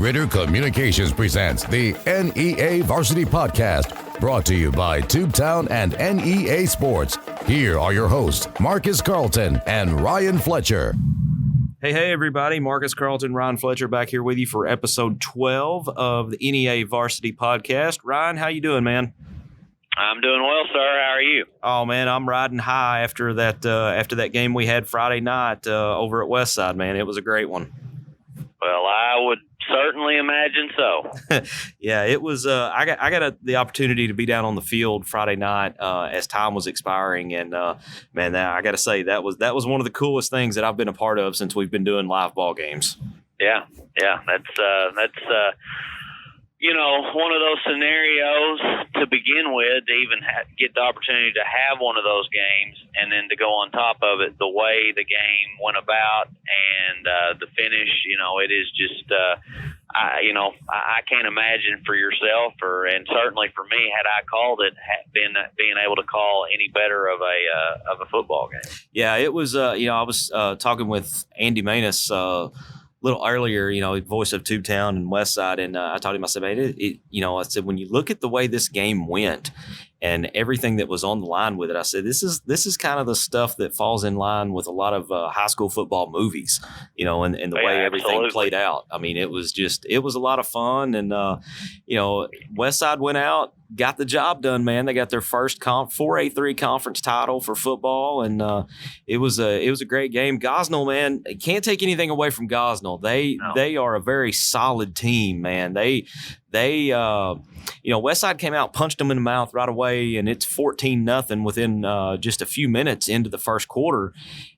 Ritter Communications presents the NEA Varsity Podcast, brought to you by Tubetown and NEA Sports. Here are your hosts, Marcus Carlton and Ryan Fletcher. Hey, everybody. Marcus Carlton, Ryan Fletcher back here with you for episode 12 of the NEA Varsity Podcast. Ryan, how you doing, man? I'm doing well, sir. How are you? Oh, man, I'm riding high after that game we had Friday night over at Westside, man. It was a great one. Well, I would certainly imagine so. Yeah, it was. I got the opportunity to be down on the field Friday night as time was expiring, and man, I got to say that was one of the coolest things that I've been a part of since we've been doing live ball games. Yeah, that's one of those scenarios to begin with, to even get the opportunity to have one of those games, and then to go on top of it, the way the game went about and the finish, it is just, I can't imagine for yourself, and certainly for me, had I called it, being able to call any better of a football game. Yeah, it was. I was talking with Andy Mannis little earlier, voice of Tubetown and Westside, and I told him, I said, man, I said, when you look at the way this game went and everything that was on the line with it, I said, this is kind of the stuff that falls in line with a lot of high school football movies, and the way everything absolutely played out. I mean, it was a lot of fun, and Westside went out, got the job done, man. They got their first 4A3 conference title for football, and it was a great game. Gosnell, man, can't take anything away from Gosnell. They are a very solid team, man. They Westside came out, punched them in the mouth right away, and it's 14-0 within just a few minutes into the first quarter,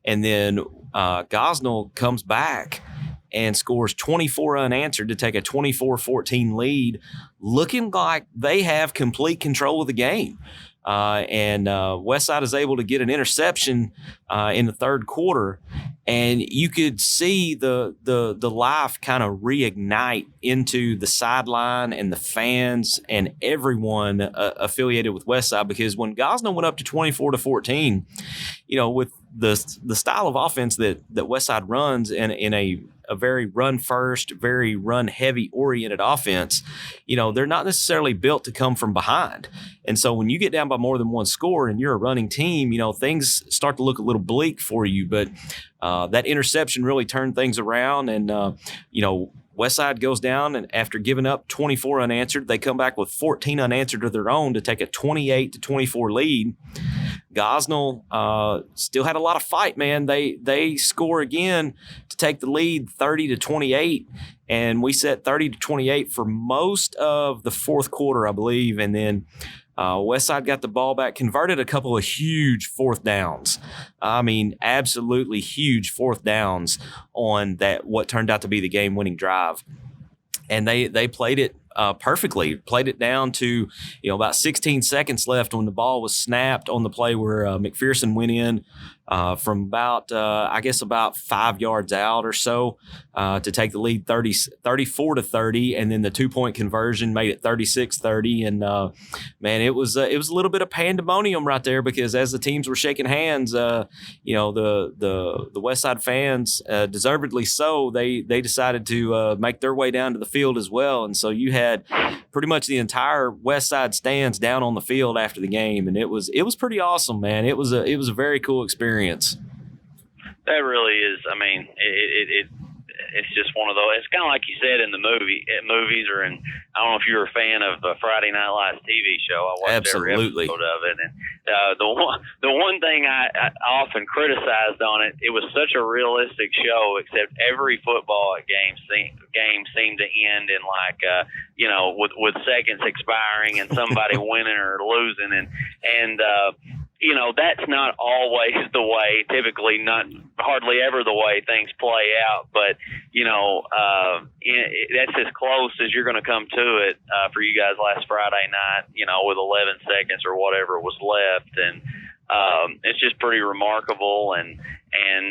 and then Gosnell comes back and scores 24 unanswered to take a 24-14 lead, looking like they have complete control of the game. And Westside is able to get an interception in the third quarter, and you could see the life kind of reignite into the sideline and the fans and everyone affiliated with Westside, because when Gosnell went up to 24-14, with the style of offense that Westside runs in a very run first, very run heavy oriented offense, they're not necessarily built to come from behind. And so when you get down by more than one score and you're a running team, things start to look a little bleak for you. But that interception really turned things around, and Westside goes down, and after giving up 24 unanswered, they come back with 14 unanswered of their own to take a 28-24 lead. Gosnell still had a lot of fight, man. They score again to take the lead 30-28, and we set 30-28 for most of the fourth quarter, I believe, and then Westside got the ball back, converted a couple of huge fourth downs. I mean, absolutely huge fourth downs on that, what turned out to be the game-winning drive. And they played it perfectly, played it down to, about 16 seconds left when the ball was snapped on the play where McPherson went in from about 5 yards out or so to take the lead 34-30, and then the 2-point conversion made it 36-30. And man, it was a little bit of pandemonium right there, because as the teams were shaking hands, the Westside fans, deservedly so, they decided to make their way down to the field as well, and so you had pretty much the entire Westside stands down on the field after the game, and it was pretty awesome, man. It was a very cool experience. That really is. I mean, it's just one of those. It's kind of like you said in movies, or in, I don't know if you're a fan of Friday Night Lights TV show. I watched every episode of it, and the one thing I often criticized on it, it was such a realistic show, except every football game seemed to end in with seconds expiring and somebody winning or losing, and that's not always the way, typically not hardly ever the way things play out, but that's as close as you're going to come to it for you guys last Friday night, with 11 seconds or whatever was left, and it's just pretty remarkable, and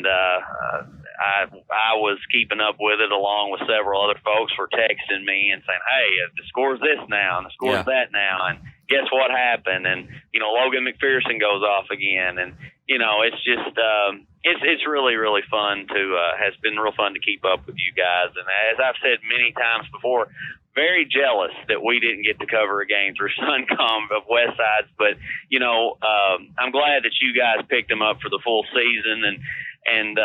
I was keeping up with it along with several other folks for texting me and saying, hey, the score's this now and the score's that now, and guess what happened? And, Logan McPherson goes off again. And, it's just it's really, really fun has been real fun to keep up with you guys. And as I've said many times before, very jealous that we didn't get to cover a game through Suncom of Westside's, but I'm glad that you guys picked them up for the full season, and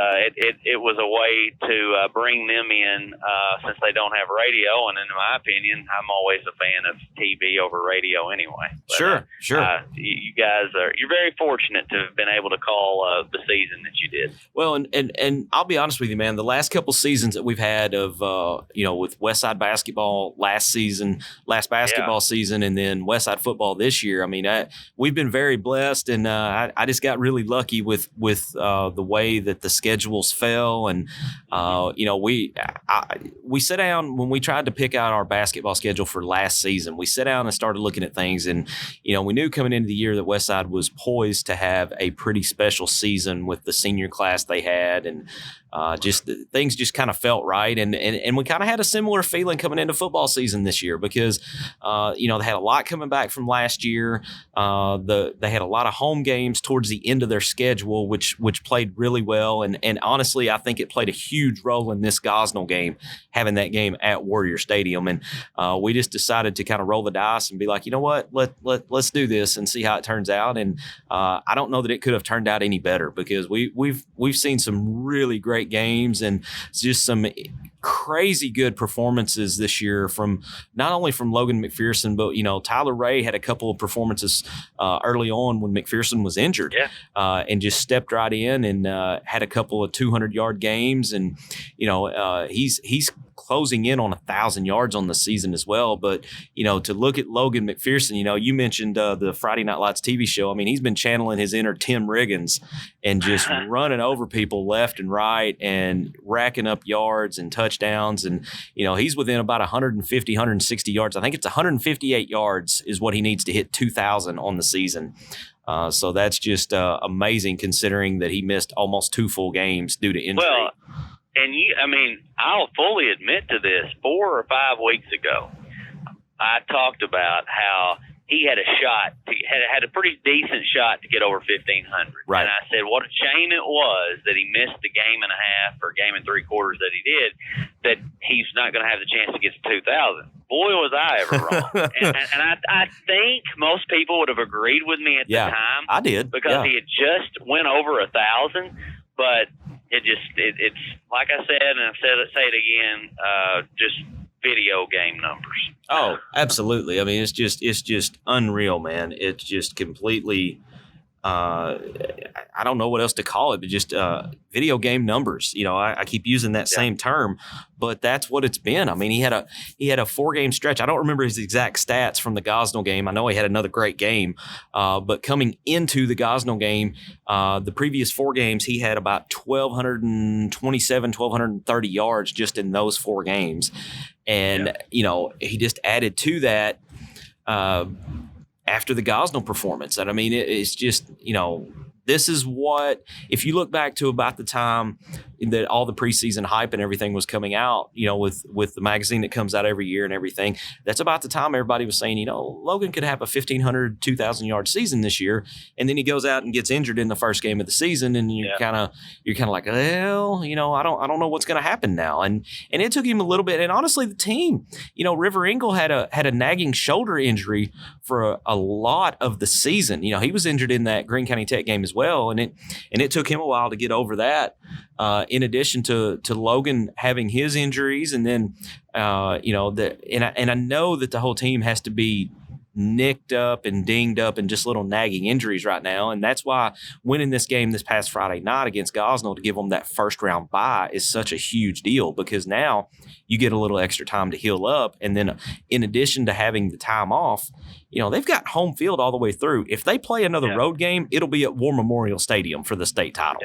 it was a way to bring them in since they don't have radio. And in my opinion, I'm always a fan of TV over radio anyway. But, sure. You guys you're very fortunate to have been able to call the season that you did. Well, and I'll be honest with you, man. The last couple seasons that we've had of with Westside basketball last basketball season, and then Westside football this year. I mean, we've been very blessed, and I just got really lucky with the way that the schedules fell, and we sat down when we tried to pick out our basketball schedule for last season. We sat down and started looking at things, and we knew coming into the year that Westside was poised to have a pretty special season with the senior class they had, and things just kind of felt right, and we kind of had a similar feeling coming into football season this year because they had a lot coming back from last year. They had a lot of home games towards the end of their schedule, which played really well, and honestly, I think it played a huge role in this Gosnell game, having that game at Warrior Stadium, and we just decided to kind of roll the dice and be like, you know what, let's do this and see how it turns out, and I don't know that it could have turned out any better because we've seen some really great games and just some crazy good performances this year from not only from Logan McPherson, but Tyler Ray had a couple of performances early on when McPherson was injured, and just stepped right in and had a couple of 200-yard games, and he's closing in on 1,000 yards on the season as well. But to look at Logan McPherson, you mentioned the Friday Night Lights TV show. I mean, he's been channeling his inner Tim Riggins and just running over people left and right and racking up yards and touchdowns. And he's within about 150, 160 yards. I think it's 158 yards is what he needs to hit 2,000 on the season. So that's just amazing considering that he missed almost 2 full games due to injury. Well, and I'll fully admit to this. 4 or 5 weeks ago, I talked about how he had a shot, had a pretty decent shot to get over 1,500. Right. And I said, what a shame it was that he missed the game and a half or game and 3/4 that he did, that he's not going to have the chance to get to 2,000. Boy, was I ever wrong. and I think most people would have agreed with me at the time. I did. Because he had just went over 1,000, but it's like I said, and I've say it again, just video game numbers. Oh, absolutely. I mean, it's just unreal, man. It's just completely, I don't know what else to call it, but just video game numbers. I keep using that same term, but that's what it's been. I mean, he had a 4-game stretch. I don't remember his exact stats from the Gosnell game. I know he had another great game, but coming into the Gosnell game, the previous 4 games, he had about 1,227, 1,230 yards just in those 4 games. And, he just added to that after the Gosnell performance. And I mean, it's just, this is what, if you look back to about the time that all the preseason hype and everything was coming out, with the magazine that comes out every year and everything, that's about the time everybody was saying, Logan could have a 1,500, 2,000-yard season this year. And then he goes out and gets injured in the first game of the season. And you're kind of like, well, I don't know what's going to happen now. And it took him a little bit. And honestly, the team, River Engel had a nagging shoulder injury for a lot of the season. He was injured in that Greene County Tech game as well. And it took him a while to get over that. In addition to Logan having his injuries, and then I know that the whole team has to be nicked up and dinged up and just little nagging injuries right now, and that's why winning this game this past Friday night against Gosnell to give them that first round bye is such a huge deal, because now you get a little extra time to heal up, and then in addition to having the time off, they've got home field all the way through. If they play another road game, it'll be at War Memorial Stadium for the state title.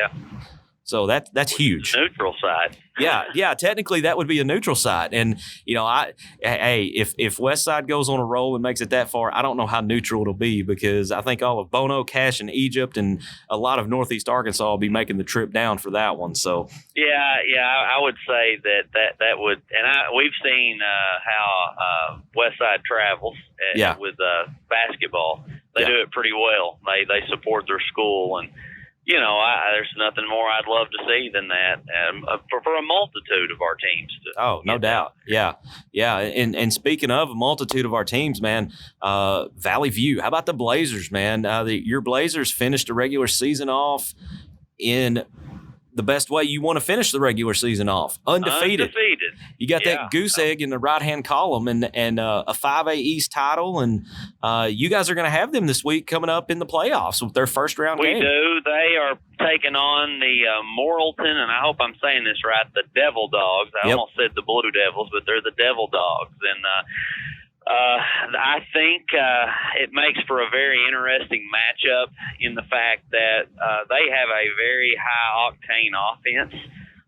So that's huge. Neutral site. Yeah. Technically, that would be a neutral site. And if Westside goes on a roll and makes it that far, I don't know how neutral it'll be, because I think all of Bono, Cache, and Egypt, and a lot of Northeast Arkansas will be making the trip down for that one. So I would say that would, and we've seen how Westside travels with basketball. They do it pretty well. They support their school, and there's nothing more I'd love to see than that for a multitude of our teams. No doubt. Yeah. And speaking of a multitude of our teams, man, Valley View, how about the Blazers, man? Your Blazers finished the regular season off in the best way you want to finish the regular season off, undefeated. You got that goose egg in the right-hand column and a 5A East title, and you guys are going to have them this week coming up in the playoffs with their first-round game. We do. They are taking on the Morrilton, and I hope I'm saying this right, the Devil Dogs. I almost said the Blue Devils, but they're the Devil Dogs. And I think it makes for a very interesting matchup in the fact that they have a very high-octane offense.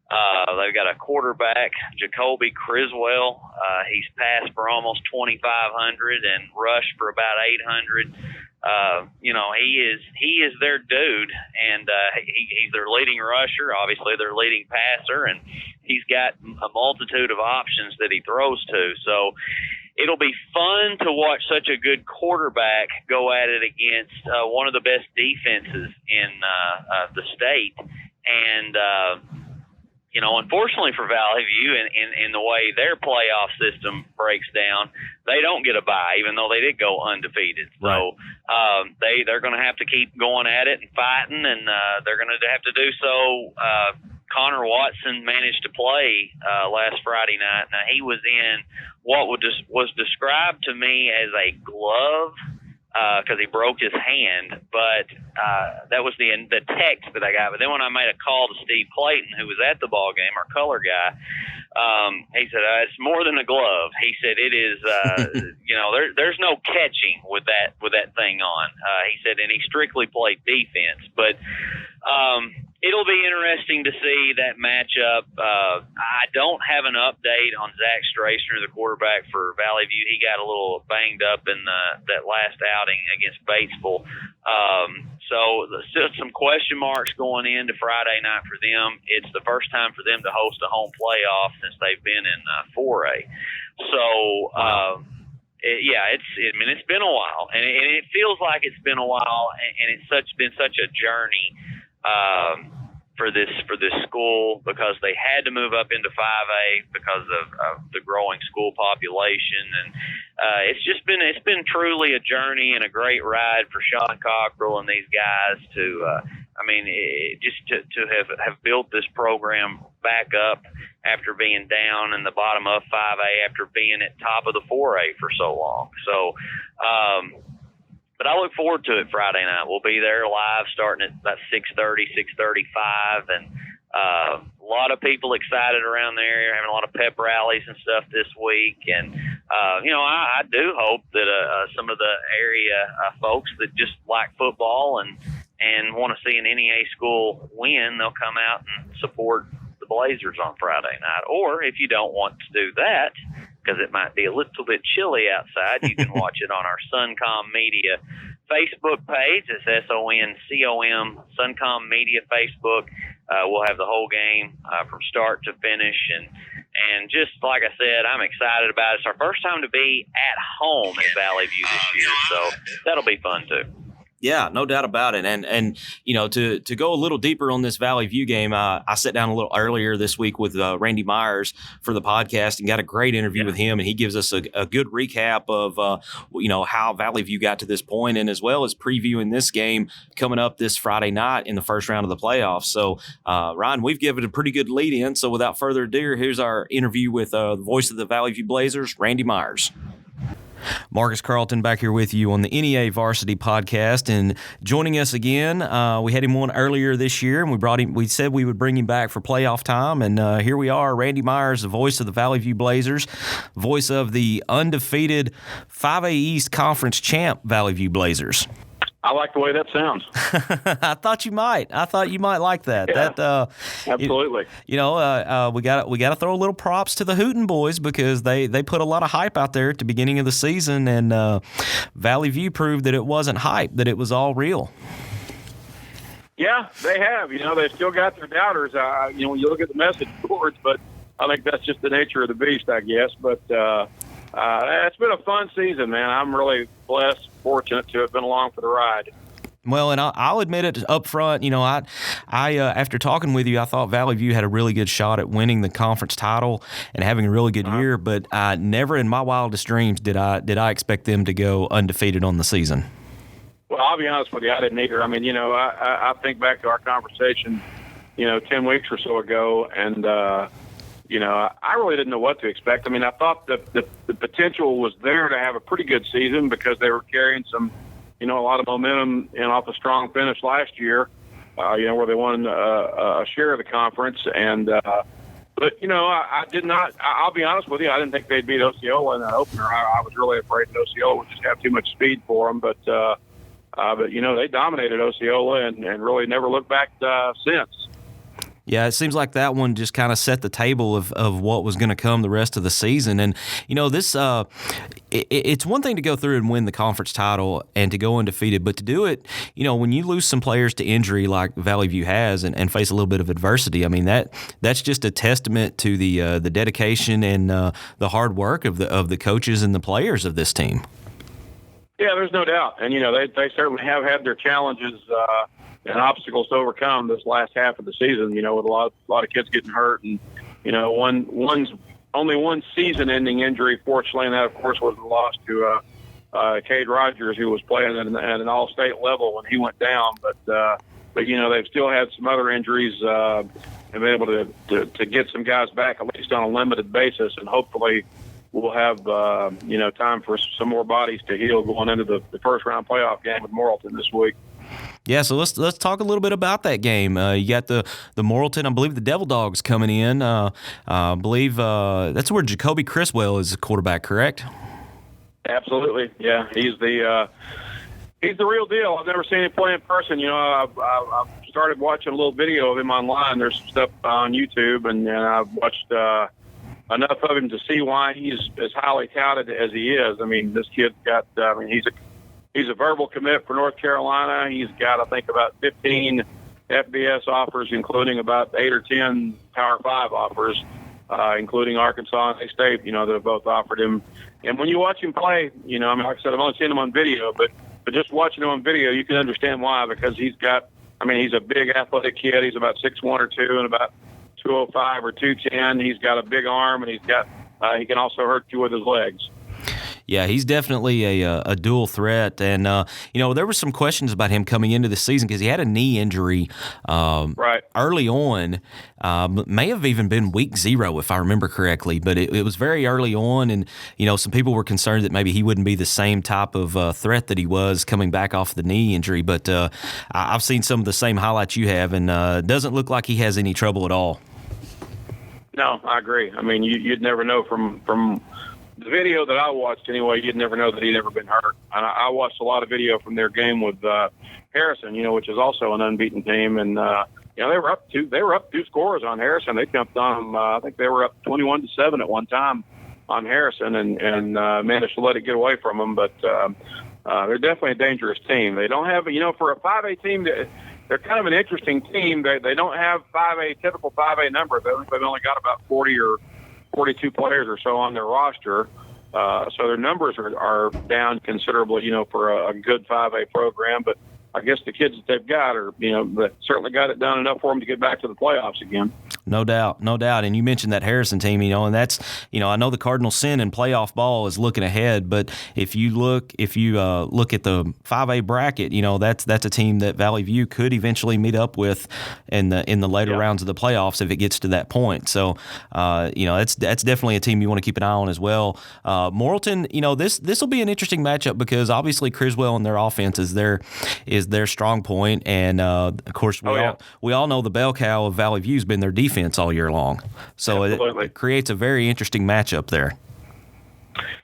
They've got a quarterback, Jacoby Criswell. He's passed for almost 2,500 and rushed for about 800. He is their dude, and he's their leading rusher, obviously their leading passer, and he's got a multitude of options that he throws to. So it'll be fun to watch such a good quarterback go at it against one of the best defenses in the state. And, unfortunately for Valley View, in the way their playoff system breaks down, they don't get a bye, even though they did go undefeated. Right. So they're going to have to keep going at it and fighting, and they're going to have to do so. Connor Watson managed to play last Friday night. Now, he was in what was described to me as a glove because he broke his hand, but that was the text that I got. But then when I made a call to Steve Clayton, who was at the ball game, our color guy, he said, it's more than a glove. He said it is, there's no catching with that thing on. He said, and he strictly played defense. But it'll be interesting to see that matchup. I don't have an update on Zach Strasner, the quarterback for Valley View. He got a little banged up in that last outing against Batesville. So still some question marks going into Friday night for them. It's the first time for them to host a home playoff since they've been in 4A. So, it's been a while, and it feels like it's been a while, and it's been such a journey for this school, because they had to move up into 5A because of the growing school population, and it's been truly a journey and a great ride for Sean Cockrell and these guys to have built this program back up after being down in the bottom of 5A after being at top of the 4A for so long. So, but I look forward to it Friday night. We'll be there live starting at about 6:30, 6:35, and a lot of people excited around there, having a lot of pep rallies and stuff this week. And, I do hope that some of the area folks that just like football and want to see an NEA school win, they'll come out and support the Blazers on Friday night. Or if you don't want to do that, because it might be a little bit chilly outside, you can watch it on our Suncom Media Facebook page. It's SONCOM, Suncom Media Facebook. We'll have the whole game from start to finish. And just like I said, I'm excited about it. It's our first time to be at home at Valley View this year, so that'll be fun too. Yeah, no doubt about it. And to go a little deeper on this Valley View game, I sat down a little earlier this week with Randy Myers for the podcast and got a great interview with him. And he gives us a good recap of, how Valley View got to this point, and as well as previewing this game coming up this Friday night in the first round of the playoffs. So, Ryan, we've given a pretty good lead in. So without further ado, here's our interview with the voice of the Valley View Blazers, Randy Myers. Marcus Carlton back here with you on the NEA Varsity Podcast, and joining us again, we had him on earlier this year, and we said we would bring him back for playoff time, and here we are, Randy Myers, the voice of the Valley View Blazers, voice of the undefeated 5A East Conference champ Valley View Blazers. I like the way that sounds. I thought you might. I thought you might like that. Yeah, that absolutely. we got to throw a little props to the Hooten boys because they put a lot of hype out there at the beginning of the season, and Valley View proved that it wasn't hype, that it was all real. Yeah, they have. They've still got their doubters. When you look at the message boards, but I think that's just the nature of the beast, I guess. But it's been a fun season, man. I'm really blessed, fortunate to have been along for the ride. Well, and I'll admit it up front. I after talking with you, I thought Valley View had a really good shot at winning the conference title and having a really good year. But never in my wildest dreams did I expect them to go undefeated on the season. Well, I'll be honest with you, I didn't either. I mean, I think back to our conversation, 10 weeks or so ago, and I really didn't know what to expect. I mean, I thought that the potential was there to have a pretty good season because they were carrying some, a lot of momentum off a strong finish last year, where they won a share of the conference. And, but, I did not, I'll be honest with you, I didn't think they'd beat Osceola in that opener. I was really afraid that Osceola would just have too much speed for them. But they dominated Osceola and really never looked back since. Yeah, it seems like that one just kind of set the table of what was going to come the rest of the season. And, this it's one thing to go through and win the conference title and to go undefeated, but to do it, when you lose some players to injury like Valley View has and face a little bit of adversity, I mean, that's just a testament to the dedication and the hard work of the coaches and the players of this team. Yeah, there's no doubt. And, they certainly have had their challenges and obstacles to overcome this last half of the season, with a lot of kids getting hurt. And, only one season-ending injury, fortunately, and that, of course, was the loss to Cade Rogers, who was playing at an all-state level when he went down. But they've still had some other injuries and been able to get some guys back, at least on a limited basis, and hopefully we'll have, time for some more bodies to heal going into the first-round playoff game with Morrilton this week. Yeah, so let's talk a little bit about that game. You got the Morrilton, I believe the Devil Dogs coming in. I believe that's where Jacoby Criswell is the quarterback, correct? Absolutely, yeah. He's the real deal. I've never seen him play in person. I've started watching a little video of him online. There's some stuff on YouTube, and I've watched enough of him to see why he's as highly touted as he is. I mean, this kid's got. He's a verbal commit for North Carolina. He's got, I think, about 15 FBS offers, including about 8 or 10 Power 5 offers, including Arkansas and State, that have both offered him. And when you watch him play, like I said, I've only seen him on video, but just watching him on video, you can understand why, because he's a big athletic kid. He's about 6'1" or 2 and about 205 or 210. He's got a big arm, and he can also hurt you with his legs. Yeah, he's definitely a dual threat. And, there were some questions about him coming into the season because he had a knee injury early on. May have even been week 0, if I remember correctly. But it was very early on, and, some people were concerned that maybe he wouldn't be the same type of threat that he was coming back off the knee injury. But I've seen some of the same highlights you have, and it doesn't look like he has any trouble at all. No, I agree. I mean, you'd never know from the video that I watched anyway, you'd never know that he'd ever been hurt. And I watched a lot of video from their game with Harrison, which is also an unbeaten team. And, they were up 2 scores on Harrison. They jumped on them. I think they were up 21-7 at one time on Harrison and managed to let it get away from them. But they're definitely a dangerous team. They don't have, for a 5A team, they're kind of an interesting team. They don't have typical 5A numbers. I think they've only got about 40 or 42 players or so on their roster. So their numbers are down considerably, for a good 5A program. But I guess the kids that they've got are, certainly got it done enough for them to get back to the playoffs again. No doubt. And you mentioned that Harrison team, and that's, I know the Cardinal Sin in playoff ball is looking ahead, but if you look at the 5A bracket, that's a team that Valley View could eventually meet up with in the later rounds of the playoffs if it gets to that point. So, that's definitely a team you want to keep an eye on as well. Morrilton, this will be an interesting matchup because obviously Criswell and their offense is their strong point, and of course we all know the bell cow of Valley View has been their defense all year long. So it creates a very interesting matchup there.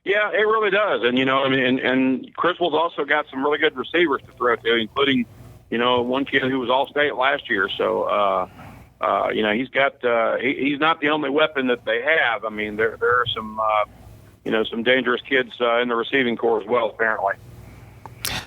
Yeah, it really does. And, and Criswell's also got some really good receivers to throw to, including, one kid who was All-State last year. So, he's got he's not the only weapon that they have. I mean, there are some, some dangerous kids in the receiving corps as well, apparently.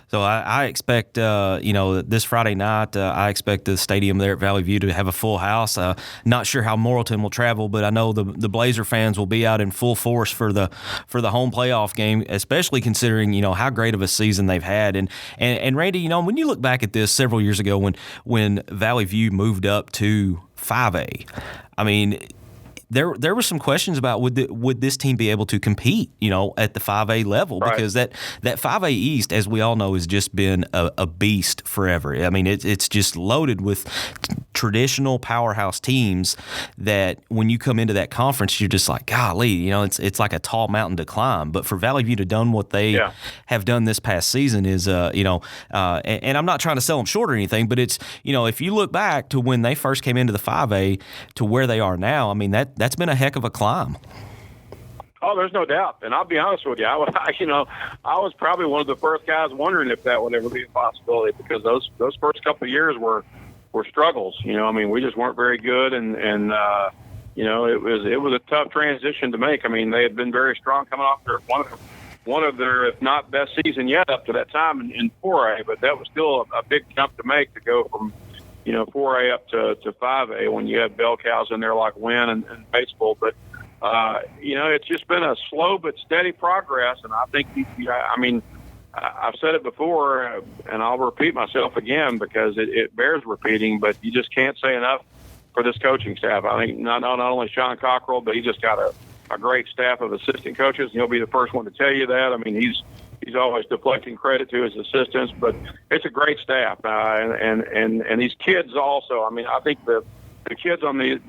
So I expect, this Friday night, I expect the stadium there at Valley View to have a full house. Not sure how Morrilton will travel, but I know the Blazer fans will be out in full force for the home playoff game, especially considering, how great of a season they've had. And Randy, when you look back at this several years ago when Valley View moved up to 5A, I mean, there were some questions about would this team be able to compete, at the 5A level, right. Because that 5A East, as we all know, has just been a beast forever. I mean, it's just loaded with traditional powerhouse teams that when you come into that conference, you're just like, golly, it's like a tall mountain to climb. But for Valley View to done what they have done this past season is, and I'm not trying to sell them short or anything, but it's, if you look back to when they first came into the 5A to where they are now, I mean, that's been a heck of a climb. Oh, there's no doubt. And I'll be honest with you, I was probably one of the first guys wondering if that would ever be a possibility, because those first couple of years were struggles. We just weren't very good, and it was a tough transition to make. I mean, they had been very strong coming off their one of their, if not best season yet up to that time in 4A, but that was still a big jump to make, to go from 4A up to 5A when you had bell cows in there like Wynn and baseball. But, it's just been a slow but steady progress. And I think, I've said it before, and I'll repeat myself again because it bears repeating, but you just can't say enough for this coaching staff. I think not only Sean Cockrell, but he just got a great staff of assistant coaches. He'll be the first one to tell you that. I mean, he's always deflecting credit to his assistants, but it's a great staff. And these kids also, I mean, I think the kids on this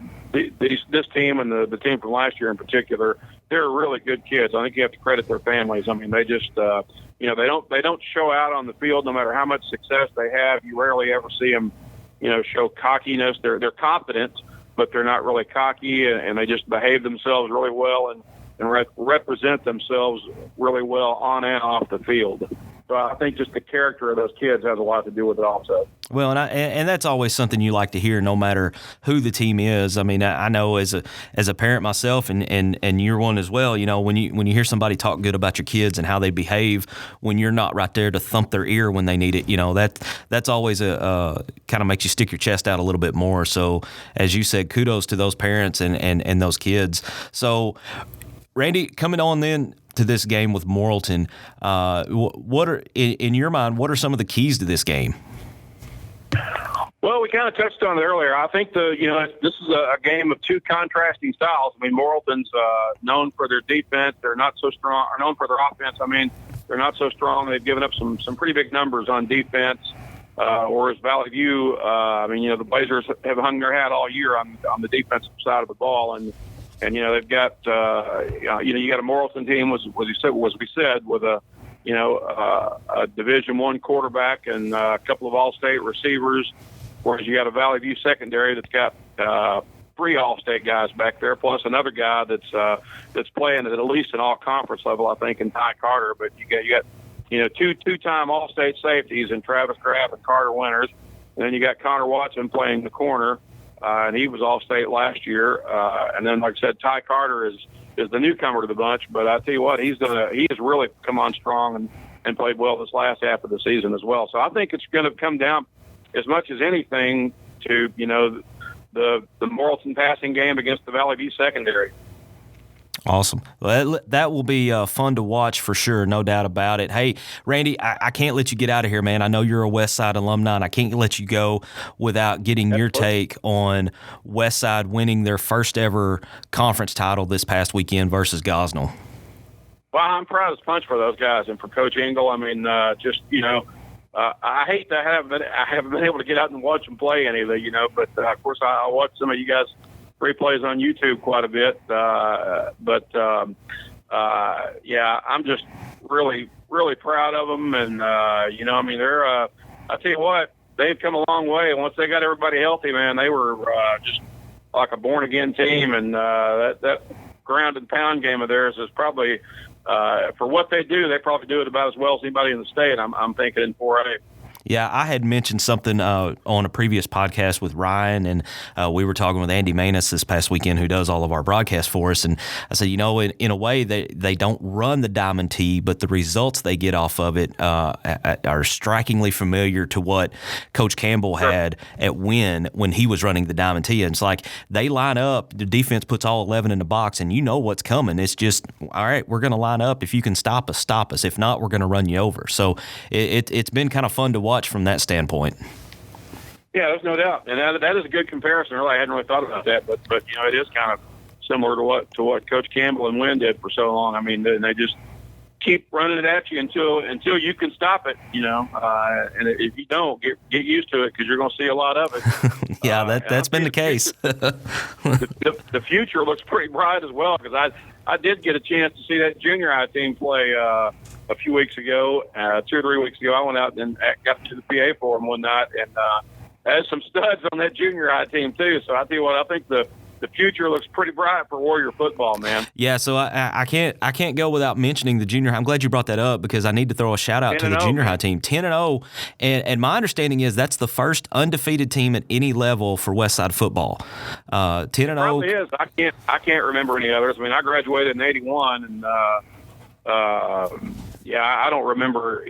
team and the team from last year in particular, they're really good kids. I think you have to credit their families. I mean, they just, they don't show out on the field no matter how much success they have. You rarely ever see them, show cockiness. They're confident, but they're not really cocky, and they just behave themselves really well and represent themselves really well on and off the field. So I think just the character of those kids has a lot to do with it also. Well, and that's always something you like to hear, no matter who the team is. I mean, I know as a parent myself, and you're one as well. When you hear somebody talk good about your kids and how they behave when you're not right there to thump their ear when they need it, that's always a kind of makes you stick your chest out a little bit more. So, as you said, kudos to those parents and those kids. So, Randy, coming on then to this game with Morrilton, what are, in your mind, what are some of the keys to this game? Well, we kind of touched on it earlier. I think this is a game of two contrasting styles. I mean, Morrilton's known for their defense. They're not so strong. Are known for their offense. I mean, they're not so strong. They've given up some pretty big numbers on defense. Whereas Valley View, the Blazers have hung their hat all year on the defensive side of the ball, and they've got you got a Morrilton team was we said with a Division I quarterback and a couple of All-State receivers, whereas you got a Valley View secondary that's got 3 All-State guys back there, plus another guy that's playing at least an all-conference level, I think, in Ty Carter. But you got two-time All-State safeties in Travis Craft and Carter Winters, and then you got Connor Watson playing the corner. And he was All-State last year. And then, like I said, Ty Carter is the newcomer to the bunch. But I tell you what, he has really come on strong and played well this last half of the season as well. So I think it's going to come down as much as anything to the Morrilton passing game against the Valley View secondary. Awesome. Well, that will be fun to watch for sure, no doubt about it. Hey, Randy, I can't let you get out of here, man. I know you're a Westside alumni, and I can't let you go without getting your take on Westside winning their first ever conference title this past weekend versus Gosnell. Well, I'm proud as punch for those guys and for Coach Engel. I mean, I hate to I haven't been able to get out and watch them play any of it, but of course I watch some of you guys replays on YouTube quite a bit. I'm just really, really proud of them. And, they're, I tell you what, they've come a long way. Once they got everybody healthy, man, they were just like a born again team. And that ground and pound game of theirs is probably, for what they probably do it about as well as anybody in the state. I'm thinking in 4A. Yeah, I had mentioned something on a previous podcast with Ryan, and we were talking with Andy Mannis this past weekend, who does all of our broadcasts for us. And I said, in a way, they don't run the Diamond T, but the results they get off of it are strikingly familiar to what Coach Campbell had at Wynn when he was running the Diamond T. And it's like they line up, the defense puts all 11 in the box, and you know what's coming. It's just, all right, we're going to line up. If you can stop us, stop us. If not, we're going to run you over. So it's been kind of fun to watch from that standpoint. Yeah, there's no doubt, and that is a good comparison. Really, I hadn't really thought about that, but it is kind of similar to what Coach Campbell and Wynn did for so long. I mean, they just keep running it at you until you can stop it. And if you don't, get used to it, because you're going to see a lot of it. Yeah, that's been the case. The future looks pretty bright as well, because I did get a chance to see that junior high team play a few weeks ago, 2 or 3 weeks ago. I went out and got to the PA for them one night, and had some studs on that junior high team too. So I tell you what, I think the future looks pretty bright for Warrior football, man. Yeah, so I can't go without mentioning the junior high. I'm glad you brought that up, because I need to throw a shout out to the junior high team, 10-0, and my understanding is that's the first undefeated team at any level for Westside football. 10-0 probably is. I can't remember any others. I mean, I graduated in '81, and I don't remember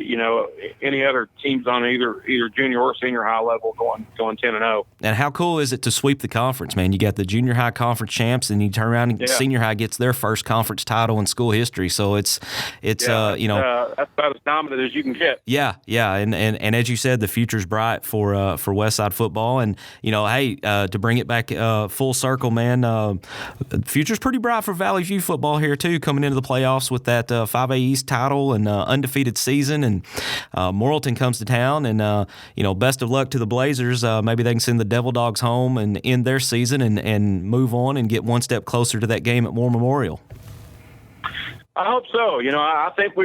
any other teams on either junior or senior high level going 10-0. And how cool is it to sweep the conference, man? You got the junior high conference champs, and you turn around and senior high gets their first conference title in school history. So it's that's about as dominant as you can get. Yeah, and as you said, the future's bright for Westside football. And to bring it back full circle, man, the future's pretty bright for Valley View football here too, coming into the playoffs with that 5A East title and undefeated season. And Morrilton comes to town, and best of luck to the Blazers. Maybe they can send the Devil Dogs home and end their season and move on and get one step closer to that game at War Memorial. I hope so. I think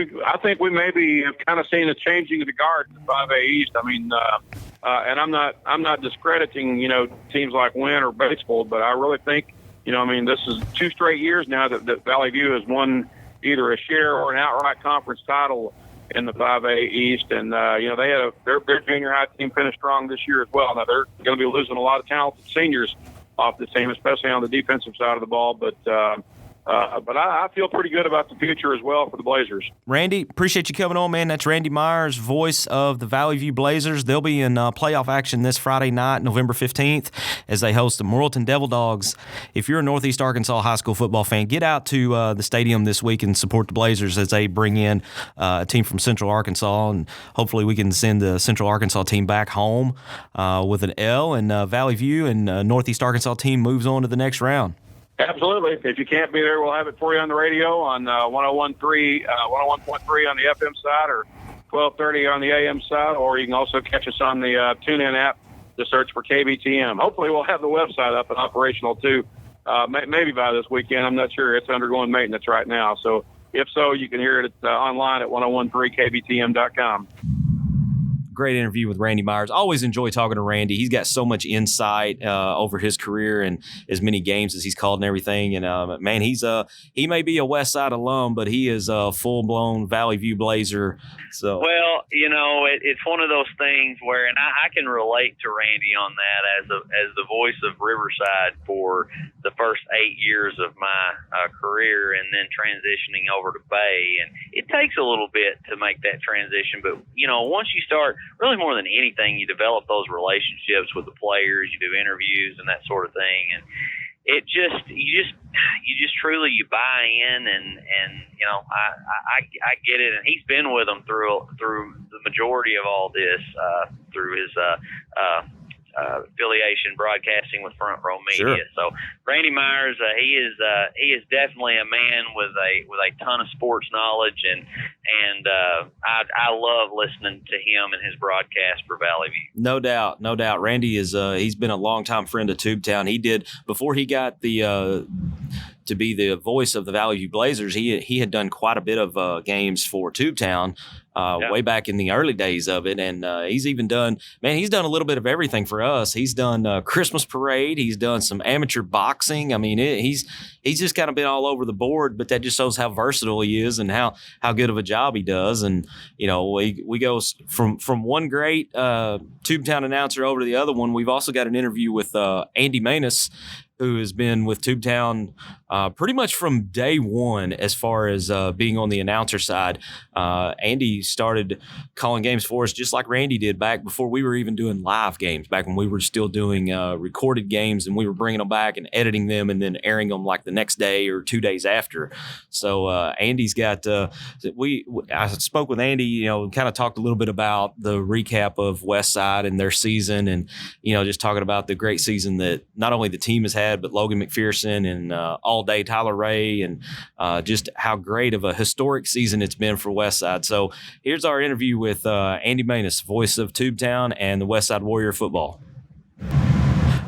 we maybe have kind of seen a changing of the guard in the 5A East. I mean, and I'm not discrediting teams like Wynn or Batesville, but I really think this is 2 straight years now that Valley View has won either a share or an outright conference title in the 5A East. And, they had their junior high team finished strong this year as well. Now, they're going to be losing a lot of talented seniors off the team, especially on the defensive side of the ball. But I feel pretty good about the future as well for the Blazers. Randy, appreciate you coming on, man. That's Randy Myers, voice of the Valley View Blazers. They'll be in playoff action this Friday night, November 15th, as they host the Morrilton Devil Dogs. If you're a Northeast Arkansas high school football fan, get out to the stadium this week and support the Blazers as they bring in a team from Central Arkansas, and hopefully we can send the Central Arkansas team back home with an L, and Valley View and Northeast Arkansas team moves on to the next round. Absolutely. If you can't be there, we'll have it for you on the radio on 101.3 on the FM side, or 1230 on the AM side, or you can also catch us on the TuneIn app. Just search for KBTM. Hopefully we'll have the website up and operational too, maybe by this weekend. I'm not sure. It's undergoing maintenance right now. So if so, you can hear it online at 1013kbtm.com. Great interview with Randy Myers. Always enjoy talking to Randy. He's got so much insight over his career and as many games as he's called and everything. And man, he may be a Westside alum, but he is a full-blown Valley View Blazer. So well, it's one of those things where, and I can relate to Randy on that as the voice of Riverside for the first 8 years of my career, and then transitioning over to Bay. And it takes a little bit to make that transition, but once you start, really more than anything, you develop those relationships with the players, you do interviews and that sort of thing, and it just you just truly buy in, and I get it. And he's been with them through the majority of all this, through his affiliation broadcasting with Front Row Media. Sure. So Randy Myers, he is definitely a man with a ton of sports knowledge, and I love listening to him and his broadcast for Valley View. No doubt. Randy is he's been a longtime friend of Tubetown. He did before he got the to be the voice of the Valley View Blazers. He had done quite a bit of games for Tubetown way back in the early days of it, and he's even done a little bit of everything for us. He's done Christmas parade. He's done some amateur boxing. I mean, he's just kind of been all over the board, but that just shows how versatile he is and how good of a job he does. And we go from one great Tubetown announcer over to the other one. We've also got an interview with Andy Mannis, who has been with Tubetown pretty much from day one as far as being on the announcer side. Andy started calling games for us just like Randy did back before we were even doing live games, back when we were still doing recorded games, and we were bringing them back and editing them and then airing them like the next day or 2 days after. So Andy's got I spoke with Andy, kind of talked a little bit about the recap of Westside and their season, and just talking about the great season that not only the team has had, but Logan McPherson and all day Tyler Ray, and just how great of a historic season it's been for Westside. So here's our interview with Andy Mannis, voice of Tubetown and the Westside Warrior football.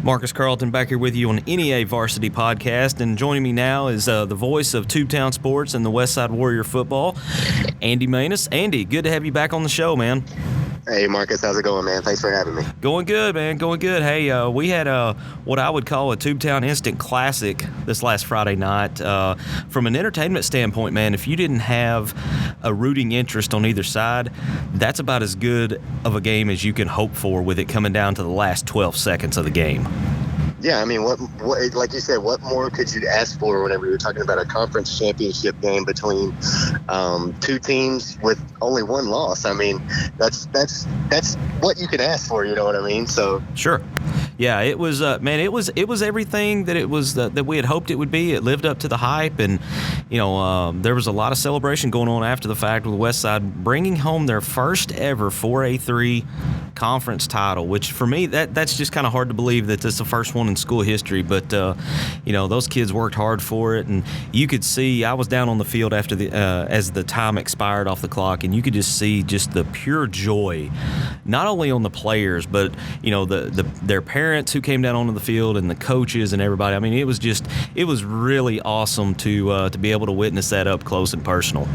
Marcus Carlton back here with you on NEA Varsity Podcast, and joining me now is the voice of Tubetown sports and the Westside Warrior football, Andy Mannis. Andy, good to have you back on the show, man. Hey, Marcus, how's it going, man? Thanks for having me. Going good, man. Going good. Hey, we had what I would call a Tubetown instant classic this last Friday night. From an entertainment standpoint, man, if you didn't have a rooting interest on either side, that's about as good of a game as you can hope for with it coming down to the last 12 seconds of the game. Yeah, I mean, what like you said, what more could you ask for whenever you're talking about a conference championship game between two teams with only one loss? I mean, that's what you can ask for. You know what I mean? So sure. Yeah, it was, man. It was everything that it was that we had hoped it would be. It lived up to the hype, and there was a lot of celebration going on after the fact with Westside bringing home their first ever 4A3 conference title. Which for me, that's just kind of hard to believe that this is the first one in school history. But those kids worked hard for it, and you could see. I was down on the field after as the time expired off the clock, and you could just see just the pure joy, not only on the players, but their parents who came down onto the field and the coaches and everybody. I mean, it was really awesome to be able to witness that up close and personal.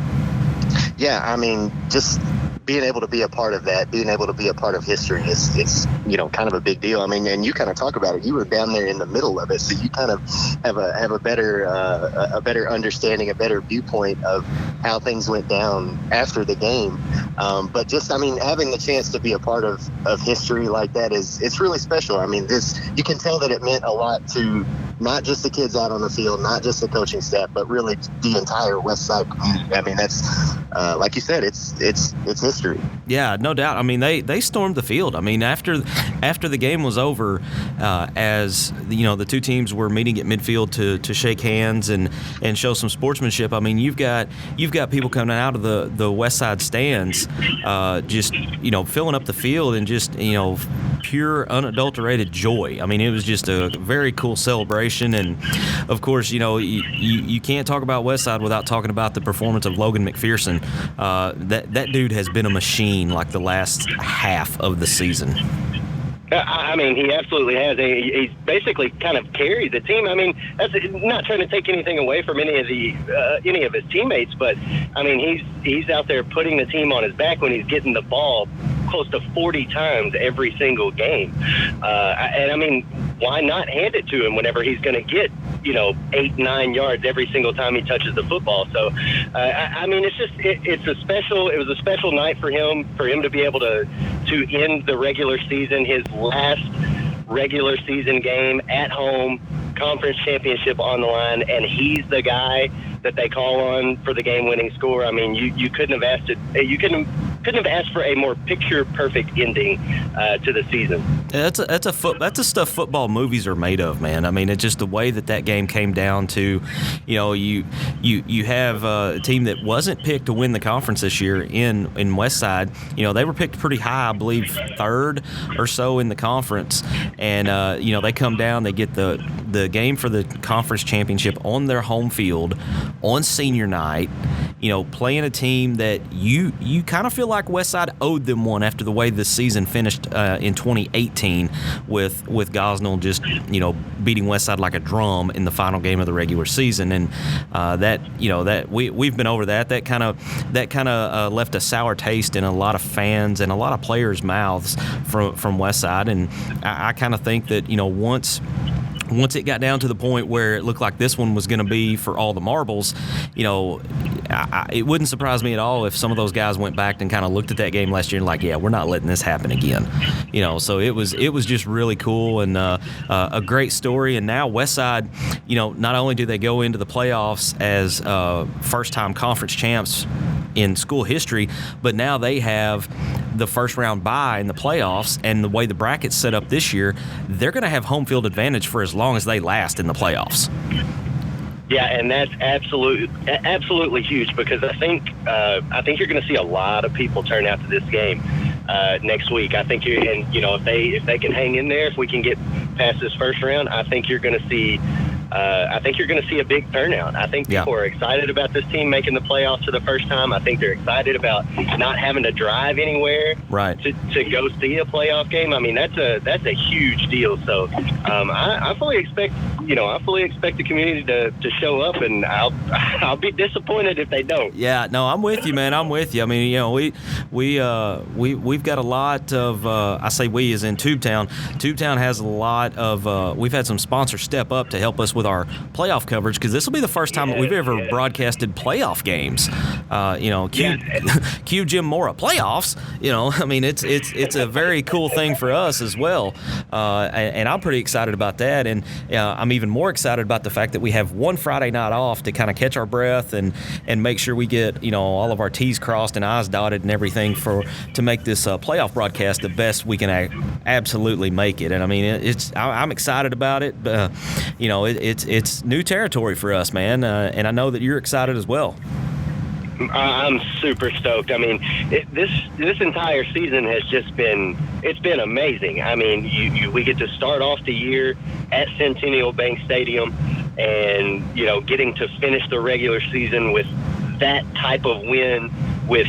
Yeah, I mean, just being able to be a part of that, being able to be a part of history is kind of a big deal. I mean, and you kind of talk about it. You were down there in the middle of it, so you kind of have a better understanding, a better viewpoint of how things went down after the game. But just, I mean, having the chance to be a part of history like that it's really special. I mean, you can tell that it meant a lot to not just the kids out on the field, not just the coaching staff, but really the entire Westside community. I mean, that's like you said, it's history. Yeah, no doubt. I mean, they stormed the field. I mean, after the game was over, as the two teams were meeting at midfield to shake hands and show some sportsmanship. I mean, you've got people coming out of the Westside stands, just filling up the field and just pure unadulterated joy. I mean, it was just a very cool celebration, and of course, you can't talk about Westside without talking about the performance of Logan McPherson. That dude has been a machine like the last half of the season. I mean, he absolutely has. He's basically kind of carried the team. I mean, that's not trying to take anything away from any of his teammates, but I mean, he's out there putting the team on his back when he's getting the ball close to 40 times every single game. And I mean, why not hand it to him whenever he's going to get 8-9 yards every single time he touches the football? So I mean, it was a special night for him to be able to end the regular season, his last regular season game at home, conference championship on the line, and he's the guy that they call on for the game-winning score. I mean, you couldn't have asked for a more picture-perfect ending to the season. That's the stuff football movies are made of, man. I mean, it's just the way that game came down to, you have a team that wasn't picked to win the conference this year in Westside. They were picked pretty high, I believe, third or so in the conference, and they come down, they get the game for the conference championship on their home field on senior night. playing a team that you kind of feel like Westside owed them one after the way the season finished in 2018 with Gosnell just, beating Westside like a drum in the final game of the regular season. And we've been over that. That kind of left a sour taste in a lot of fans and a lot of players' mouths from Westside. And I kind of think that, once it got down to the point where it looked like this one was going to be for all the marbles, it wouldn't surprise me at all if some of those guys went back and kind of looked at that game last year and like, yeah, we're not letting this happen again. So it was just really cool and a great story. And now Westside, not only do they go into the playoffs as first-time conference champs in school history, but now they have the first round bye in the playoffs, and the way the bracket's set up this year, they're going to have home field advantage for as long as they last in the playoffs. Yeah, and that's absolutely huge, because I think you're going to see a lot of people turn out to this game next week. I think if they can hang in there, if we can get past this first round, I think you're going to see. I think you're going to see a big turnout. I think people are excited about this team making the playoffs for the first time. I think they're excited about not having to drive anywhere to go see a playoff game. I mean, that's a huge deal. So I fully expect the community to show up, and I'll be disappointed if they don't. Yeah, no, I'm with you, man. I'm with you. I mean, we've got a lot of I say we as in Tubetown. Tubetown has a lot of we've had some sponsors step up to help us with our playoff coverage, because this will be the first time that we've ever broadcasted playoff games. Cue Jim Mora playoffs. I mean, it's a very cool thing for us as well, and I'm pretty excited about that. And I'm even more excited about the fact that we have one Friday night off to kind of catch our breath and make sure we get all of our T's crossed and I's dotted and everything to make this playoff broadcast the best we can absolutely make it. And I mean, I'm excited about it. It's new territory for us, man, and I know that you're excited as well. I'm super stoked. I mean, this entire season has just been amazing. I mean, we get to start off the year at Centennial Bank Stadium, and getting to finish the regular season with that type of win, with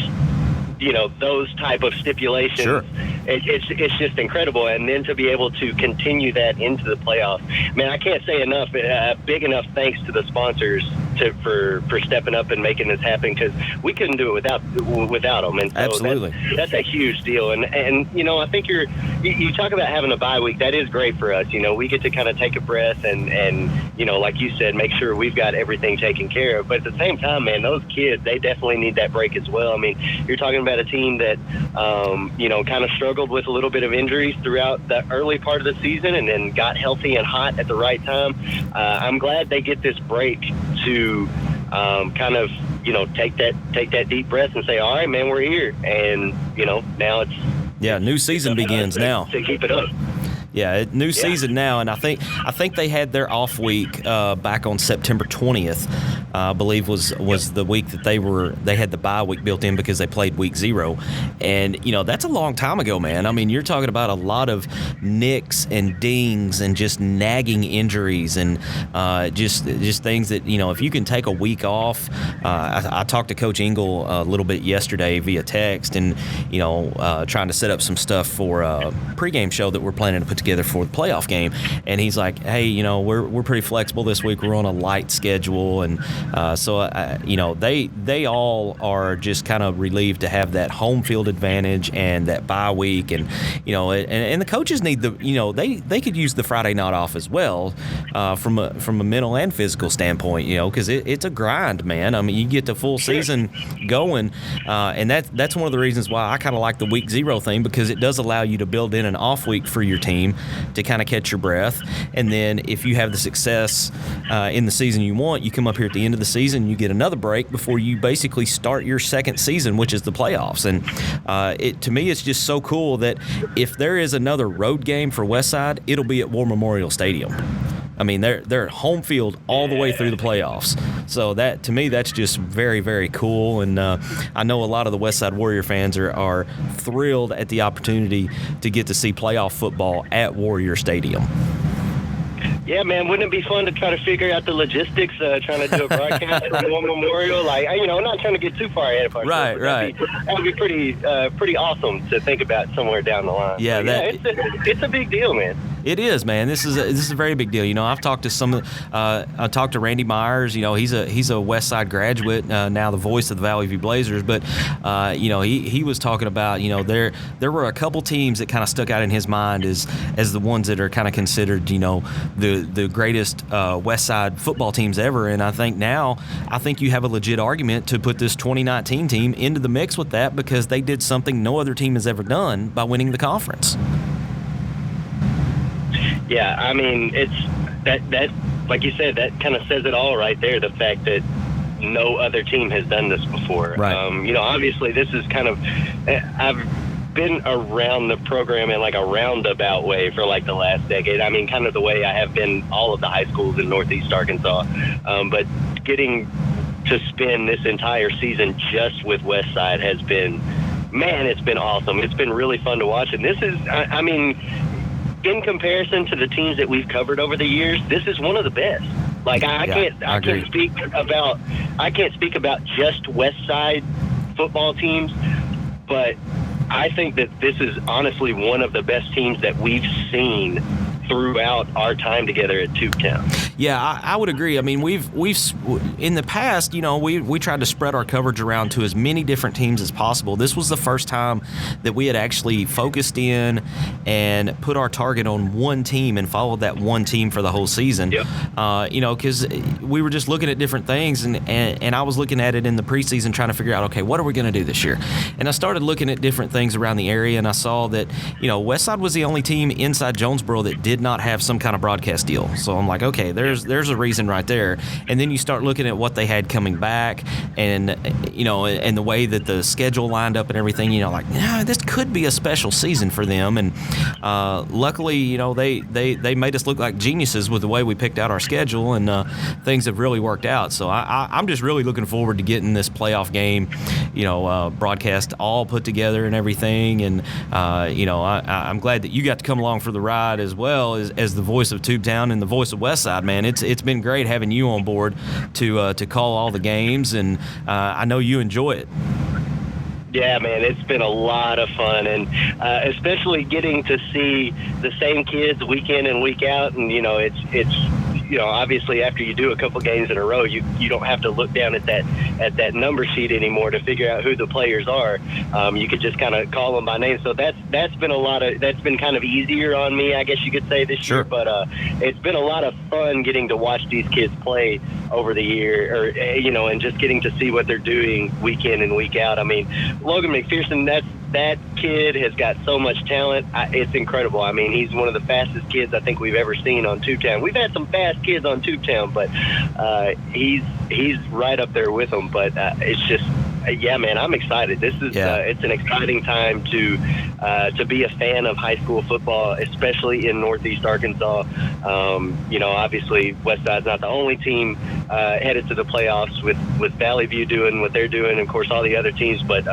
those type of stipulations. Sure. It's just incredible. And then to be able to continue that into the playoffs. Man, I can't say enough, big enough thanks to the sponsors for stepping up and making this happen, because we couldn't do it without them. And so absolutely. That's a huge deal. And I think you talk about having a bye week. That is great for us. We get to kind of take a breath and like you said, make sure we've got everything taken care of. But at the same time, man, those kids, they definitely need that break as well. I mean, you're talking about a team that, kind of struggled with a little bit of injuries throughout the early part of the season, and then got healthy and hot at the right time. I'm glad they get this break to kind of, take that deep breath and say, all right, man, we're here. And, now it's new season begins now. To keep it up. Yeah, new season now, and I think they had their off week back on September 20th. I believe was the week that they had the bye week built in because they played week 0, and that's a long time ago, man. I mean, you're talking about a lot of nicks and dings and just nagging injuries and just things that if you can take a week off. I talked to Coach Engel a little bit yesterday via text, and trying to set up some stuff for a pregame show that we're planning to put together for the playoff game, and he's like, hey, we're pretty flexible this week. We're on a light schedule, and so they all are just kind of relieved to have that home field advantage and that bye week, and and the coaches need they could use the Friday night off as well, from a mental and physical standpoint, because it's a grind, man. I mean, you get the full season going, and that's one of the reasons why I kind of like the week 0 thing, because it does allow you to build in an off week for your team to kind of catch your breath, and then if you have the success in the season you want, you come up here at the end of the season, you get another break before you basically start your second season, which is the playoffs. And to me, it's just so cool that if there is another road game for Westside, it'll be at War Memorial Stadium. I mean, they're home field all the way through the playoffs. So that, to me, that's just very, very cool. And I know a lot of the Westside Warrior fans are thrilled at the opportunity to get to see playoff football at Warrior Stadium. Yeah, man, wouldn't it be fun to try to figure out the logistics, trying to do a broadcast from War Memorial? Like, not trying to get too far ahead of ourselves. Right. That would be pretty awesome to think about somewhere down the line. Yeah, it's a big deal, man. It is, man. This is a very big deal. I've talked to I talked to Randy Myers. He's a Westside graduate, now the voice of the Valley View Blazers. But he was talking about there were a couple teams that kind of stuck out in his mind as the ones that are kind of considered the greatest Westside football teams ever. And I think you have a legit argument to put this 2019 team into the mix with that, because they did something no other team has ever done by winning the conference. Yeah, I mean, it's that like you said, that kind of says it all right there. The fact that no other team has done this before. Right. Obviously this is kind of, I've been around the program in like a roundabout way for like the last decade. I mean, kind of the way I have been all of the high schools in Northeast Arkansas. But getting to spend this entire season just with Westside has been, man, it's been awesome. It's been really fun to watch. And this is, I mean, in comparison to the teams that we've covered over the years, this is one of the best. Like I can't speak about just Westside football teams, but I think that this is honestly one of the best teams that we've seen throughout our time together at Tubetown. Yeah, I would agree. I mean, we've in the past, we tried to spread our coverage around to as many different teams as possible. This was the first time that we had actually focused in and put our target on one team and followed that one team for the whole season. Yep. Because we were just looking at different things, and I was looking at it in the preseason trying to figure out, okay, what are we going to do this year? And I started looking at different things around the area, and I saw that, Westside was the only team inside Jonesboro that did not have some kind of broadcast deal. So I'm like, okay, there's a reason right there. And then you start looking at what they had coming back, and and the way that the schedule lined up and everything. This could be a special season for them. And luckily, they made us look like geniuses with the way we picked out our schedule, and things have really worked out. So I'm just really looking forward to getting this playoff game, broadcast all put together and everything. And I'm glad that you got to come along for the ride as well as the voice of Tubetown and the voice of Westside, man. It's been great having you on board to call all the games, and I know you enjoy it. Yeah, man, it's been a lot of fun, and especially getting to see the same kids week in and week out. And it's obviously after you do a couple games in a row, you don't have to look down at that number sheet anymore to figure out who the players are. You could just kind of call them by name. So that's been kind of easier on me, I guess you could say, this year. But it's been a lot of fun getting to watch these kids play over the year, and just getting to see what they're doing week in and week out. I mean, Logan McPherson, that kid has got so much talent. It's incredible. I mean, he's one of the fastest kids I think we've ever seen on Tubetown. We've had some fast kids on Tubetown, but he's right up there with them. But it's just, yeah, man, I'm excited. This is it's an exciting time to be a fan of high school football, especially in Northeast Arkansas. Obviously Westside's not the only team headed to the playoffs with Valley View doing what they're doing, and of course all the other teams. But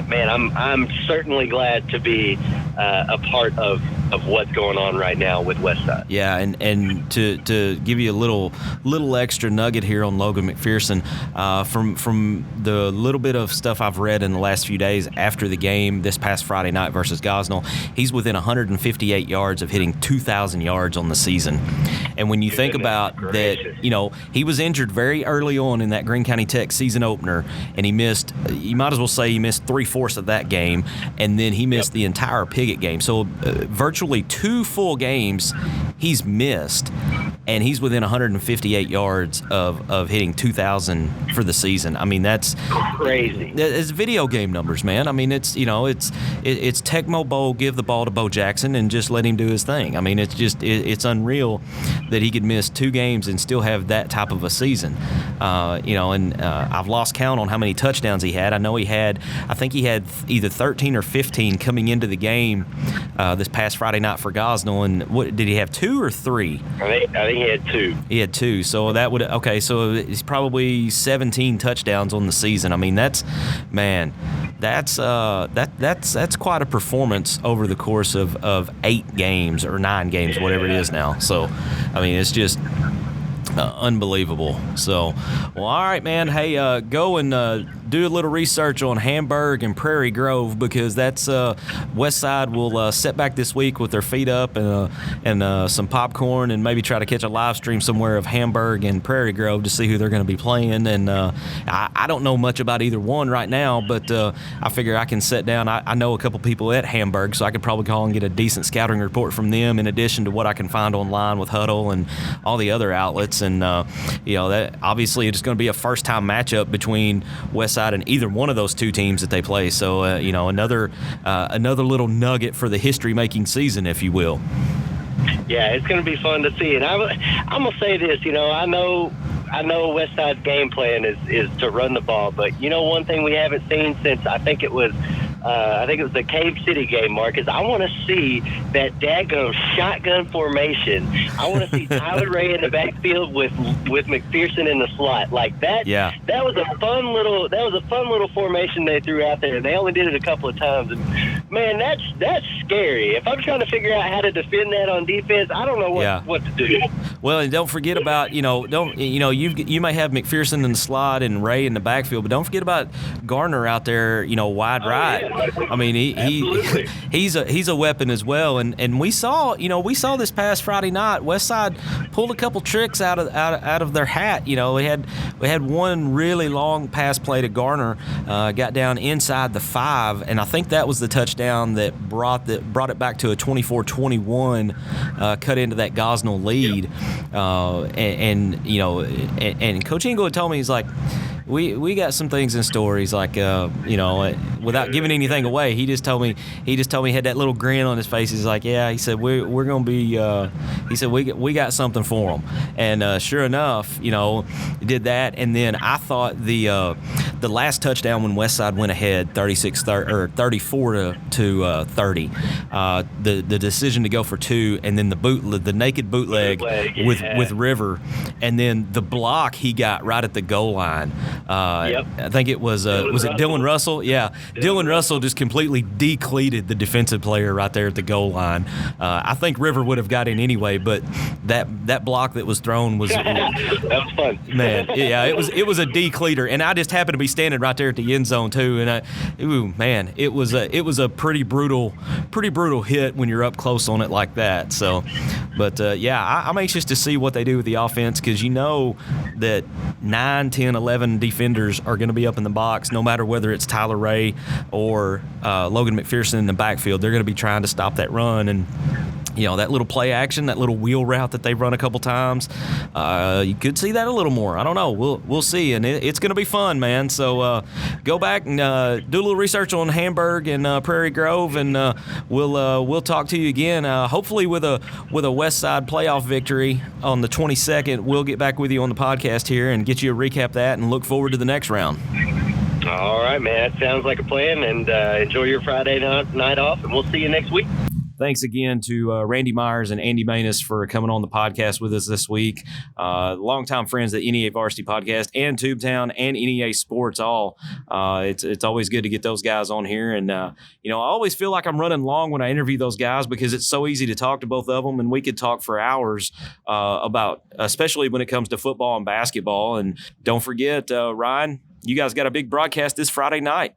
man, I'm certainly glad to be a part of what's going on right now with Westside. Yeah, and to give you a little extra nugget here on Logan McPherson, from the little bit of stuff I've read in the last few days after the game this past Friday night versus Gosnell, he's within 158 yards of hitting 2,000 yards on the season. And when you think about that, he was injured very early on in that Greene County Tech season opener, and he missed, you might as well say he missed 3/4 of that game, and then he missed the entire Piggott game. So virtually 2 full games he's missed, and he's within 158 yards of hitting 2,000 for the season. I mean, that's crazy. It's video game numbers, man. I mean, it's Tecmo Bowl, give the ball to Bo Jackson and just let him do his thing. I mean, it's unreal that he could miss 2 games and still have that type of a season. I've lost count on how many touchdowns he had. I think he had either 13 or 15 coming into the game this past Friday night for Gosnell. And what did he have, 2 or 3? I think he had 2. He had 2. So that would so it's probably 17 touchdowns on the season. I mean, that's that's quite a performance over the course of 8 games or 9 games, whatever it is now. So, I mean, it's just unbelievable. So, well, all right, man. Hey, go and do a little research on Hamburg and Prairie Grove, because that's Westside will sit back this week with their feet up and some popcorn, and maybe try to catch a live stream somewhere of Hamburg and Prairie Grove to see who they're going to be playing. And I don't know much about either one right now, but I figure I can sit down. I know a couple people at Hamburg, so I could probably call and get a decent scouting report from them, in addition to what I can find online with Huddle and all the other outlets. And that obviously it's going to be a first-time matchup between Westside and either one of those 2 teams that they play. So another little nugget for the history-making season, if you will. Yeah, it's going to be fun to see. And I'm going to say this, I know Westside's game plan is to run the ball, but one thing we haven't seen since I think it was the Cave City game, Marcus. I want to see that daggone shotgun formation. I want to see Tyler Ray in the backfield with McPherson in the slot like that. Yeah, that was a fun little formation they threw out there. They only did it a couple of times, and man, that's scary. If I'm trying to figure out how to defend that on defense, I don't know what to do. Well, and don't forget about you may have McPherson in the slot and Ray in the backfield, but don't forget about Garner out there, wide right. I mean, he's a weapon as well, and we saw this past Friday night, Westside pulled a couple tricks out of their hat. We had one really long pass play to Garner, got down inside the 5, and I think that was the touchdown that brought it back to a 24-21, cut into that Gosnell lead, and Coach Engel told me, he's like, we got some things in store. He's like, without giving anything away, he just told me he had that little grin on his face. He's like, yeah, he said, we're going to be, he said, we got something for him. And sure enough, did that. And then I thought the last touchdown when Westside went ahead 34 to 30, the decision to go for 2, and then the naked bootleg with River, and then the block he got right at the goal line. I think it was it Dylan Russell? Yeah, Dylan Russell just completely decleated the defensive player right there at the goal line. I think River would have got in anyway, but that block that was thrown was that was fun. Man, yeah, it was a decleater, and I just happened to be standing right there at the end zone too, and it was a pretty brutal hit when you're up close on it like that. So, but I'm anxious to see what they do with the offense, because that 9, 10, 11 defenders are going to be up in the box, no matter whether it's Tyler Ray or Logan McPherson in the backfield. They're going to be trying to stop that run, and that little play action, that little wheel route that they've run a couple times, you could see that a little more. I don't know. We'll see, and it's going to be fun, man. So go back and do a little research on Hamburg and Prairie Grove, and we'll talk to you again. Hopefully with a Westside playoff victory on the 22nd. We'll get back with you on the podcast here and get you a recap of that, and look forward to the next round. All right, man. That sounds like a plan, and enjoy your Friday night off, and we'll see you next week. Thanks again to Randy Myers and Andy Mannis for coming on the podcast with us this week. Longtime friends at NEA Varsity Podcast and Tubetown and NEA Sports all. It's always good to get those guys on here. And, I always feel like I'm running long when I interview those guys, because it's so easy to talk to both of them, and we could talk for hours about, especially when it comes to football and basketball. And don't forget, Ryan, you guys got a big broadcast this Friday night.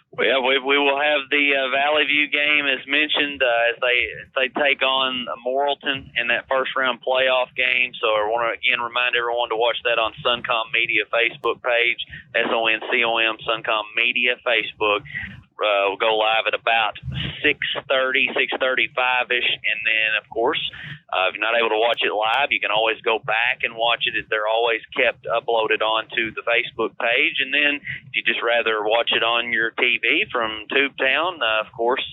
Well, we will have the Valley View game, as mentioned, as they take on Morrilton in that first-round playoff game. So I want to, again, remind everyone to watch that on Suncom Media Facebook page, SONCOM, Suncom Media Facebook. We'll go live at about 6:35-ish, and then, of course, if you're not able to watch it live, you can always go back and watch it. They're always kept uploaded onto the Facebook page. And then if you just rather watch it on your TV from Tubetown, of course,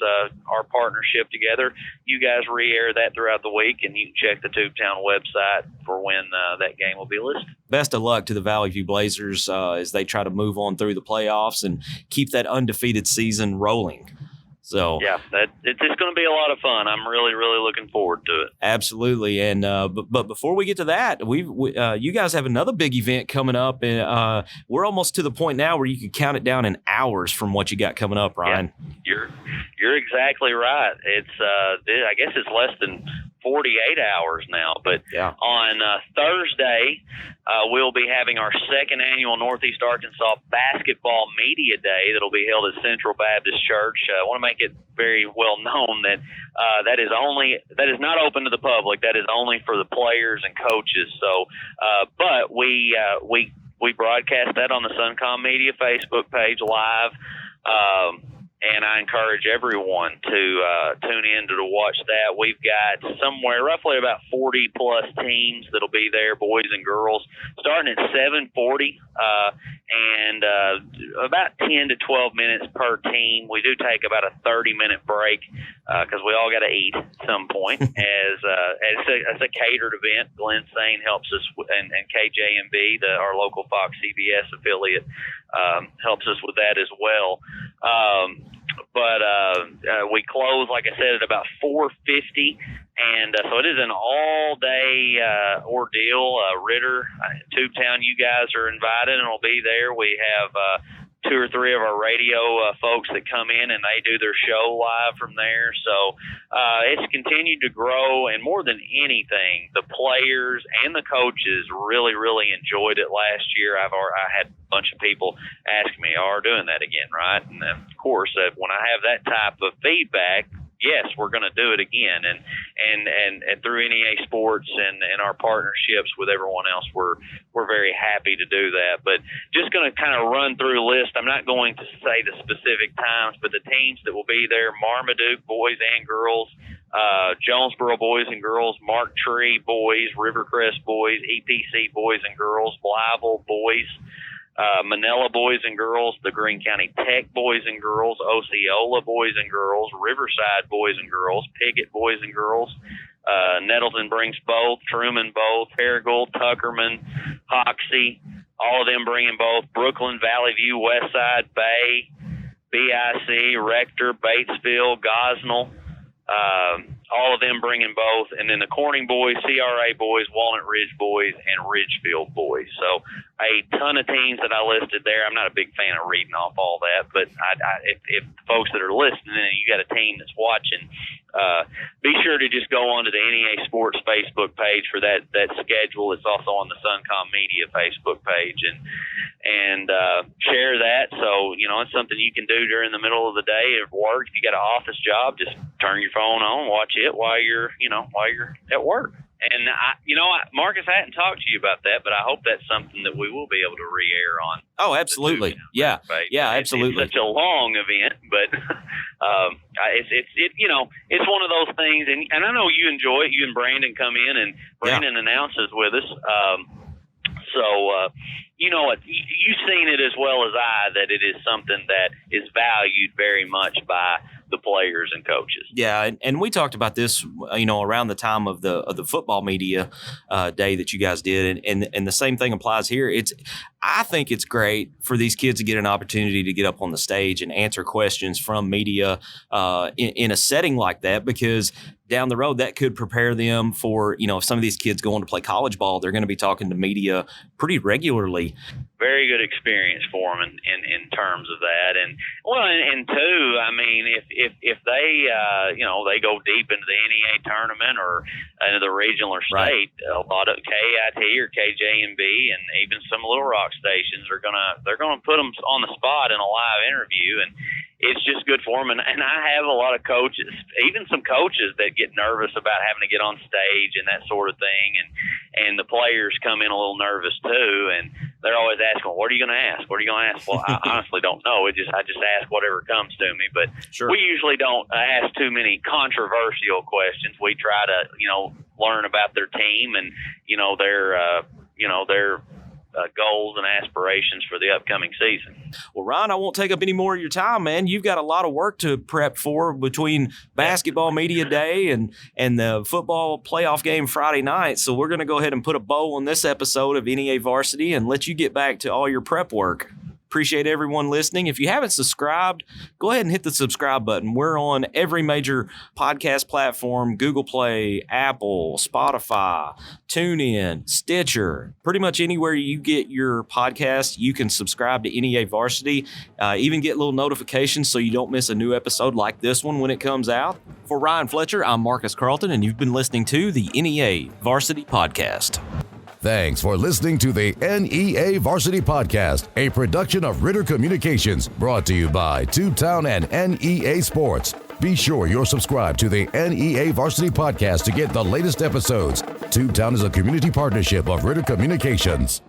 our partnership together, you guys re-air that throughout the week, and you can check the Tubetown website for when that game will be listed. Best of luck to the Valley View Blazers as they try to move on through the playoffs and keep that undefeated season rolling. So yeah, it's going to be a lot of fun. I'm really, really looking forward to it. Absolutely. And but before we get to that, you guys have another big event coming up, and we're almost to the point now where you can count it down in hours from what you got coming up, Ryan. Yeah, you're exactly right. It's I guess it's less than 48 hours now, but on Thursday we'll be having our second annual Northeast Arkansas Basketball Media Day that'll be held at Central Baptist Church. I want to make it very well known that that is not open to the public. That is only for the players and coaches. So, but we broadcast that on the Suncom Media Facebook page live. And I encourage everyone to tune in to watch that. We've got roughly about 40-plus teams that'll be there, boys and girls, starting at 7:40, and about 10 to 12 minutes per team. We do take about a 30-minute break because we all got to eat at some point. As it's a catered event. Glenn Sane helps us, and KJMB, our local Fox CBS affiliate, helps us with that as well. But we close, like I said, at about 4:50, and so it is an all-day ordeal. Ritter, Tubetown, you guys are invited and will be there. We have 2 or 3 of our radio folks that come in, and they do their show live from there. So it's continued to grow, and more than anything, the players and the coaches really, really enjoyed it last year. I had a bunch of people ask me, "Are doing that again, right?" And of course, when I have that type of feedback, yes, we're going to do it again. And through NEA Sports and our partnerships with everyone else, we're very happy to do that. But just going to kind of run through a list. I'm not going to say the specific times, but the teams that will be there: Marmaduke boys and girls, Jonesboro boys and girls, Mark Tree boys, Rivercrest boys, EPC boys and girls, Blytheville boys, Manila boys and girls, the Greene County Tech boys and girls, Osceola boys and girls, Riverside boys and girls, Piggott boys and girls, Nettleton brings both, Truman both, Paragould, Tuckerman, Hoxie, all of them bringing both, Brooklyn, Valley View, Westside, Bay, BIC, Rector, Batesville, Gosnell, all of them bringing both, and then the Corning boys, CRA boys, Walnut Ridge boys, and Ridgefield boys. So a ton of teams that I listed there. I'm not a big fan of reading off all that, but if folks that are listening and you got a team that's watching, be sure to just go on to the NEA Sports Facebook page for that schedule. It's also on the Suncom Media Facebook page, and share that. So, it's something you can do during the middle of the day at work. If you got an office job, just turn your phone on, watch it while you're at work. And Marcus, I hadn't talked to you about that, but I hope that's something that we will be able to re-air on. Oh, absolutely. Yeah. Absolutely. It's such a long event, but it's one of those things, and I know you enjoy it. You and Brandon come in, and Brandon announces with us. So you've seen it as well as I, that it is something that is valued very much by the players and coaches. Yeah, and we talked about this, around the time of the football media day that you guys did, and the same thing applies here. I think it's great for these kids to get an opportunity to get up on the stage and answer questions from media in a setting like that, because down the road that could prepare them for, if some of these kids go on to play college ball, they're going to be talking to media pretty regularly. Very good experience for them in terms of that. And two, I mean, if they, they go deep into the NEA tournament or into the regional or state, a lot of KIT or KJMB and even some Little Rock stations they're gonna put them on the spot in a live interview, and it's just good for them. And I have a lot of coaches, even some coaches that get nervous about having to get on stage and that sort of thing, and the players come in a little nervous too, and they're always asking, "What are you going to ask? What are you going to ask?" Well, I honestly don't know. I just ask whatever comes to me. But we usually don't ask too many controversial questions. We try to, learn about their team and, their goals and aspirations for the upcoming season. Well, Ryan, I won't take up any more of your time, man. You've got a lot of work to prep for between basketball media day and the football playoff game Friday night. So we're going to go ahead and put a bow on this episode of NEA Varsity and let you get back to all your prep work. Appreciate everyone listening. If you haven't subscribed, go ahead and hit the subscribe button. We're on every major podcast platform: Google Play, Apple, Spotify, TuneIn, Stitcher. Pretty much anywhere you get your podcast, you can subscribe to NEA Varsity. Even get little notifications so you don't miss a new episode like this one when it comes out. For Ryan Fletcher, I'm Marcus Carlton, and you've been listening to the NEA Varsity Podcast. Thanks for listening to the NEA Varsity Podcast, a production of Ritter Communications, brought to you by Tubetown and NEA Sports. Be sure you're subscribed to the NEA Varsity Podcast to get the latest episodes. Tubetown is a community partnership of Ritter Communications.